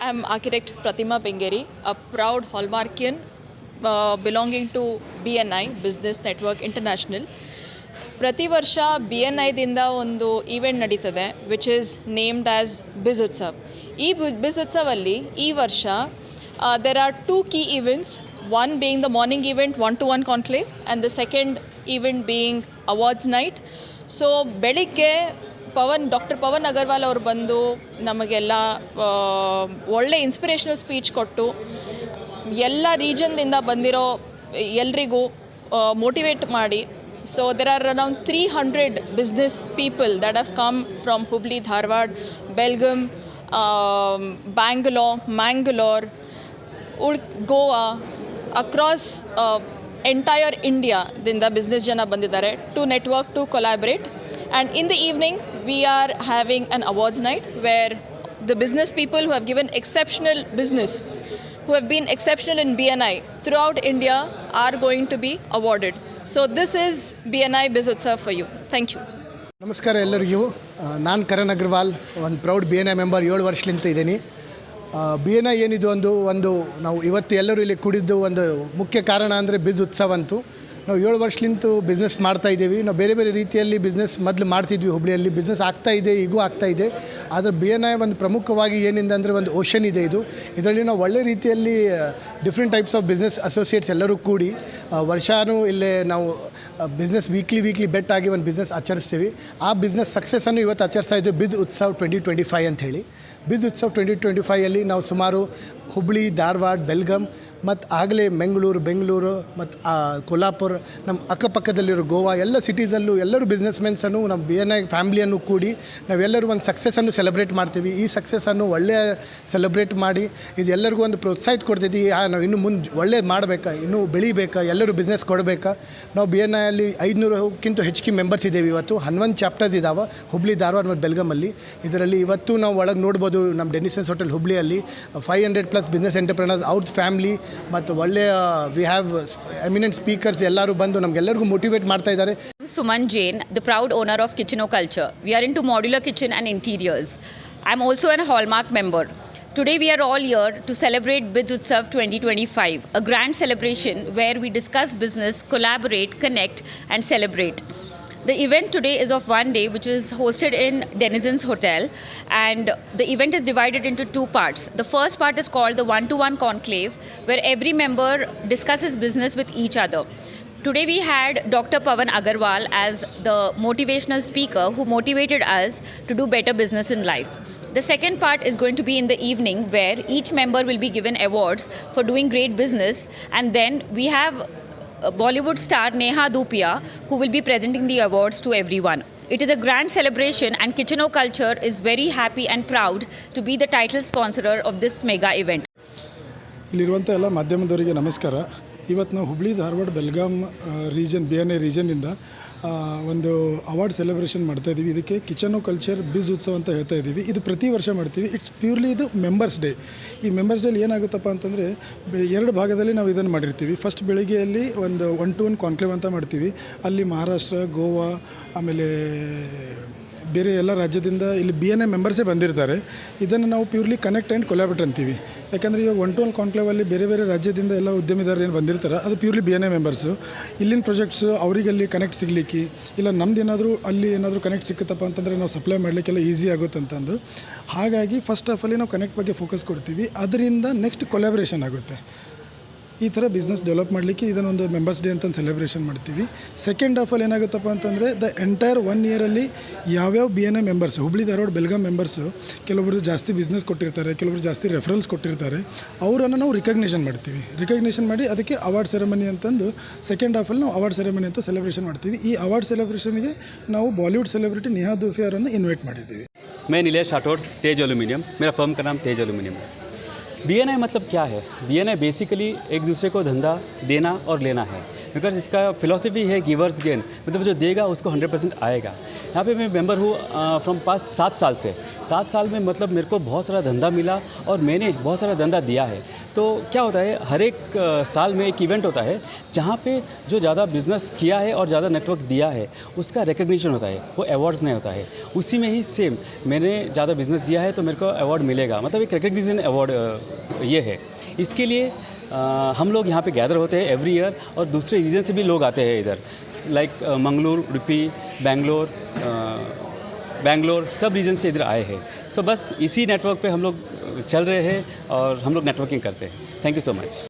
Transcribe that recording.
I'm architect Pratima Bengeri, a proud Hallmarkian belonging to BNI, Business Network International. ಪ್ರತಿ ವರ್ಷ BNI ದಿಂದ ಒಂದು event ನಡೀತದೆ ವಿಚ್ ಈಸ್ ನೇಮ್ಡ್ ಆ್ಯಸ್ ಬಿಸ್ ಉತ್ಸವ್. ಈ ಬಿಸ್ ಉತ್ಸವಲ್ಲಿ ಈ ವರ್ಷ there are two key events, one being the morning event 1-to-1 conclave and the second event being awards night. So ಬೆಳಿಗ್ಗೆ ಡಾಕ್ಟರ್ ಪವನ್ ಅಗರ್ವಾಲ್ ಅವರು ಬಂದು ನಮಗೆಲ್ಲ ಒಳ್ಳೆ ಇನ್ಸ್ಪಿರೇಷನಲ್ ಸ್ಪೀಚ್ ಕೊಟ್ಟು ಎಲ್ಲ ರೀಜನ್ದಿಂದ ಬಂದಿರೋ ಎಲ್ರಿಗೂ ಮೋಟಿವೇಟ್ ಮಾಡಿ. So there are around 300 business people that have come from Hubli, Dharwad, Belgaum, Bangalore, Mangalore, Goa, across entire India ದಿಂದ ಬಿಸ್ನೆಸ್ ಜನ ಬಂದಿದ್ದಾರೆ to network, to collaborate. And in the evening we are having an awards night where the business people who have given exceptional business, who have been exceptional in BNI throughout India are going to be awarded. So this is BNI Biz Utsav for you. Thank you. ನಮಸ್ಕಾರ ಎಲ್ಲರಿಗೂ. ನಾನು ಕರಣ್ ಅಗ್ರವಾಲ್, ಒಂದು proud BNI member 7 ವರ್ಷಲಿಂದ ಇದ್ದೀನಿ. BNI ಏನಿದು ಒಂದು ನಾವು ಇವತ್ತು ಎಲ್ಲರೂ ಇಲ್ಲಿ ಕೂಡಿದ್ದು ಒಂದು ಮುಖ್ಯ ಕಾರಣ ಅಂದರೆ ಬಿಸ್ ಉತ್ಸವ ಅಂತು. ನಾವು 7 ವರ್ಷಲಿಂದ ಬಿಸ್ನೆಸ್ ಮಾಡ್ತಾಯಿದ್ದೀವಿ. ನಾವು ಬೇರೆ ಬೇರೆ ರೀತಿಯಲ್ಲಿ ಬಿಸ್ನೆಸ್ ಮೊದಲು ಮಾಡ್ತಿದ್ವಿ. ಹುಬ್ಳಿಯಲ್ಲಿ ಬಿಸ್ನೆಸ್ ಆಗ್ತಾಯಿದೆ, ಈಗೂ ಆಗ್ತಾಯಿದೆ. ಆದರೆ BNI ಒಂದು ಪ್ರಮುಖವಾಗಿ ಏನಿಂದ ಅಂದರೆ ಒಂದು ಓಷನ್ ಇದೆ ಇದು. ಇದರಲ್ಲಿ ನಾವು ಒಳ್ಳೆ ರೀತಿಯಲ್ಲಿ different types of business associates ಎಲ್ಲರೂ ಕೂಡಿ ವರ್ಷವೂ ಇಲ್ಲೇ ನಾವು ಬಿಸ್ನೆಸ್ ವೀಕ್ಲಿ ಬೆಟ್ ಆಗಿ ಒಂದು ಬಿಸ್ನೆಸ್ ಆಚರಿಸ್ತೀವಿ. ಆ ಬಿಸ್ನೆಸ್ ಸಕ್ಸಸ್ಸನ್ನು ಇವತ್ತು ಆಚರಿಸ್ತಾ ಇದ್ದೀವಿ ಬಿಸ್ ಉತ್ಸವ್ 2025 ಅಂಥೇಳಿ. ಬಿಸ್ ಉತ್ಸವ್ 2025 ನಾವು ಸುಮಾರು ಹುಬ್ಳಿ, ಧಾರವಾಡ, ಬೆಲ್ಗಾಮ್ ಮತ್ತು ಆಗಲೇ ಬೆಂಗಳೂರು ಮತ್ತು ಕೊಲ್ಹಾಪುರ, ನಮ್ಮ ಅಕ್ಕಪಕ್ಕದಲ್ಲಿರೋ ಗೋವಾ ಎಲ್ಲ ಸಿಟೀಸಲ್ಲೂ ಎಲ್ಲರೂ ಬಿಸ್ನೆಸ್ಮೆನ್ಸನ್ನು ನಮ್ಮ BNI ಫ್ಯಾಮ್ಲಿಯನ್ನು ಕೂಡಿ ನಾವೆಲ್ಲರೂ ಒಂದು ಸಕ್ಸಸ್ಸನ್ನು ಸೆಲೆಬ್ರೇಟ್ ಮಾಡ್ತೀವಿ. ಈ ಸಕ್ಸಸ್ಸನ್ನು ಒಳ್ಳೆಯ ಸೆಲೆಬ್ರೇಟ್ ಮಾಡಿ ಇದು ಎಲ್ಲರಿಗೂ ಒಂದು ಪ್ರೋತ್ಸಾಹ ಕೊಡ್ತಿದ್ದೀವಿ. ನಾವು ಇನ್ನೂ ಮುಂದೆ ಒಳ್ಳೇದು ಮಾಡಬೇಕಾ, ಇನ್ನೂ ಬೆಳಿಬೇಕಾ, ಎಲ್ಲರೂ ಬಿಸ್ನೆಸ್ ಕೊಡಬೇಕಾ. ನಾವು BNIಯಲ್ಲಿ 500ಕ್ಕಿಂತ ಹೆಚ್ಚಿಗೆ ಮೆಂಬರ್ಸ್ ಇದ್ದೇವೆ. ಇವತ್ತು 11 ಚಾಪ್ಟರ್ಸ್ ಇದ್ದಾವೆ ಹುಬ್ಳಿ, ಧಾರವಾಡ ಮತ್ತು ಬೆಲ್ಗಾಮಲ್ಲಿ. ಇದರಲ್ಲಿ ಇವತ್ತು ನಾವು ಒಳಗೆ ನೋಡ್ಬೋದು ನಮ್ಮ ಡೆನಿಸನ್ಸ್ ಹೋಟೆಲ್ ಹುಬ್ಳಿಯಲ್ಲಿ 500+ ಬಿಸ್ನೆಸ್ ಎಂಟರ್ಪ್ರನರ್ಸ್, ಅವ್ರ ಫ್ಯಾಮ್ಲಿ ಮತ್ತು ಒಳ್ಳೆಯ ವಿ ಹ್ಯಾವ್ ಎಮಿನೆಂಟ್ ಸ್ಪೀಕರ್ಸ್ ಎಲ್ಲರೂ ಬಂದು ನಮಗೆಲ್ಲರಿಗೂ ಮೋಟಿವೇಟ್ ಮಾಡ್ತಾ ಇದ್ದಾರೆ. Suman Jain, the proud owner of Kitcheno Culture. We are into modular kitchen and interiors. I'm also a Hallmark member. Today we are all here to celebrate Biz Utsav 2025, a grand celebration where we discuss business, collaborate, connect and celebrate. The event today is of one day, which is hosted in Denizens Hotel, and the event is divided into two parts. The first part is called the 1-to-1 conclave, where every member discusses business with each other. Today we had Dr. Pawan Agarwal as the motivational speaker who motivated us to do better business in life. The second part is going to be in the evening, where each member will be given awards for doing great business, and then we have Bollywood star Neha Dhupia who will be presenting the awards to everyone. It is a grand celebration and Kitcheno Culture is very happy and proud to be the title sponsor of this mega event. ಇಲ್ಲಿರುವಂಥ ಎಲ್ಲ ಮಾಧ್ಯಮದವರಿಗೆ ನಮಸ್ಕಾರ. ಇವತ್ತು ನಾವು Hubli, Dharwad, Belgaum region BNI ರೀಜನ್ನಿಂದ ಒಂದು award celebration ಮಾಡ್ತಾಯಿದ್ದೀವಿ. ಇದಕ್ಕೆ ಕಿಚನೋ culture ಬಿಸ್ ಉತ್ಸವ ಅಂತ ಹೇಳ್ತಾ ಇದ್ದೀವಿ. ಇದು ಪ್ರತಿ ವರ್ಷ ಮಾಡ್ತೀವಿ. ಇಟ್ಸ್ ಪ್ಯೂರ್ಲಿ ಇದು ಮೆಂಬರ್ಸ್ ಡೇ. ಈ ಮೆಂಬರ್ಸ್ ಡೇಲಿ ಏನಾಗುತ್ತಪ್ಪ ಅಂತಂದರೆ 2 ಭಾಗದಲ್ಲಿ ನಾವು ಇದನ್ನು ಮಾಡಿರ್ತೀವಿ. ಫಸ್ಟ್ ಬೆಳಿಗ್ಗೆಯಲ್ಲಿ ಒಂದು 1-to-1 ಕಾನ್ಕ್ಲೇವ್ ಅಂತ ಮಾಡ್ತೀವಿ. ಅಲ್ಲಿ ಮಹಾರಾಷ್ಟ್ರ, ಗೋವಾ, ಆಮೇಲೆ ಬೇರೆ ಎಲ್ಲ ರಾಜ್ಯದಿಂದ ಇಲ್ಲಿ BNI ಮೆಂಬರ್ಸೇ ಬಂದಿರ್ತಾರೆ. ಇದನ್ನು ನಾವು ಪ್ಯೂರ್ಲಿ ಕನೆಕ್ಟ್ ಆ್ಯಂಡ್ ಕೊಲಾಬ್ರೇಟ್ ಅಂತೀವಿ. ಯಾಕಂದರೆ ಇವಾಗ 1-to-1 ಕಾನ್ಕ್ಲೇವಲ್ಲಿ ಬೇರೆ ಬೇರೆ ರಾಜ್ಯದಿಂದ ಎಲ್ಲ ಉದ್ಯಮಿದಾರರು ಏನು ಬಂದಿರ್ತಾರೆ ಅದು ಪ್ಯೂರ್ಲಿ BNI ಮೆಂಬರ್ಸು. ಇಲ್ಲಿನ ಪ್ರಾಜೆಕ್ಟ್ಸು ಅವರಿಗೆ ಅಲ್ಲಿ ಕನೆಕ್ಟ್ ಸಿಗಲಿಕ್ಕೆ, ಇಲ್ಲ ನಮ್ದು ಏನಾದರೂ ಅಲ್ಲಿ ಏನಾದರೂ ಕನೆಕ್ಟ್ ಸಿಕ್ಕುತ್ತಪ್ಪ ಅಂತಂದರೆ ನಾವು ಸಪ್ಲೈ ಮಾಡಲಿಕ್ಕೆಲ್ಲ ಈಸಿ ಆಗುತ್ತೆ ಅಂತಂದು. ಹಾಗಾಗಿ ಫಸ್ಟ್ ಆಫ್ ಅಲ್ಲಿ ನಾವು ಕನೆಕ್ಟ್ ಬಗ್ಗೆ ಫೋಕಸ್ ಕೊಡ್ತೀವಿ. ಅದರಿಂದ ನೆಕ್ಸ್ಟ್ ಕೊಲಾಬ್ರೇಷನ್ ಆಗುತ್ತೆ. ಈ ಥರ ಬಿಸ್ನೆಸ್ ಡೆವಲಪ್ ಮಾಡಲಿಕ್ಕೆ ಇದನ್ನೊಂದು ಮೆಂಬರ್ಸ್ ಡೇ ಅಂತ ಸೆಲೆಬ್ರೇಷನ್ ಮಾಡ್ತೀವಿ. ಸೆಕೆಂಡ್ ಆಫಲ್ಲಿ ಏನಾಗುತ್ತಪ್ಪ ಅಂತಂದರೆ ದ ಎಂಟೈರ್ 1 ಇಯರಲ್ಲಿ ಯಾವ್ಯಾವ BNI members, Hubli, Dharwad, Belgaum members, ಕೆಲವೊಬ್ಬರು ಜಾಸ್ತಿ ಬಿಸ್ನೆಸ್ ಕೊಟ್ಟಿರ್ತಾರೆ, ಕೆಲವರು ಜಾಸ್ತಿ ರೆಫರಲ್ಸ್ ಕೊಟ್ಟಿರ್ತಾರೆ. ಅವರನ್ನು ನಾವು ರಿಕಗ್ನಿಷನ್ ಮಾಡ್ತೀವಿ. ರಿಕಗ್ನಿಷನ್ ಮಾಡಿ ಅದಕ್ಕೆ ಅವಾರ್ಡ್ ಸೆರೆಮನಿ ಅಂತಂದು ಸೆಕೆಂಡ್ ಹಾಫಲ್ಲಿ ನಾವು ಅವಾರ್ಡ್ ಸೆರೆಮನಿ ಅಂತ ಸೆಲೆಬ್ರೇಷನ್ ಮಾಡ್ತೀವಿ. ಈ ಅವಾರ್ಡ್ ಸೆಲೆಬ್ರೇಷನ್ಗೆ ನಾವು ಬಾಲಿವುಡ್ ಸೆಲೆಬ್ರಿಟಿ ನೇಹಾ ಧೂಪಿಯಾ ಅವರನ್ನು ಇನ್ವೈಟ್ ಮಾಡಿದ್ದೀವಿ. मैं नीलेश राठौड़, तेज एल्यूमिनियम, मेरा फर्म का नाम तेज एल्यूमिनियम है. BNI मतलब क्या है? BNI बेसिकली एक दूसरे को धंधा देना और लेना है. बिकॉज इसका फिलॉसफी है गिवर्स गेन, मतलब जो देगा उसको 100% आएगा। यहाँ पे मैं मेंबर हूँ फ्रॉम पास्ट 7 साल से। 7 साल में मतलब मेरे को बहुत सारा धंधा मिला और मैंने बहुत सारा धंधा दिया है। तो क्या होता है, हर एक साल में एक इवेंट होता है जहाँ पे जो ज़्यादा बिजनेस किया है और ज़्यादा नेटवर्क दिया है उसका रिकग्निशन होता है, वो अवार्ड्स नहीं होता है। उसी में ही सेम मैंने ज़्यादा बिजनेस दिया है तो मेरे को अवार्ड मिलेगा, मतलब एक रिकग्निशन अवार्ड ये है। इसके लिए हम लोग यहाँ पे गैदर होते हैं एवरी ईयर, और दूसरे रीजन से भी लोग आते हैं इधर, लाइक मंगलूर, उडुपी, बैंगलोर सब रीजन से इधर आए हैं। सो बस इसी नेटवर्क पे हम लोग चल रहे हैं और हम लोग नेटवर्किंग करते हैं। Thank you so much.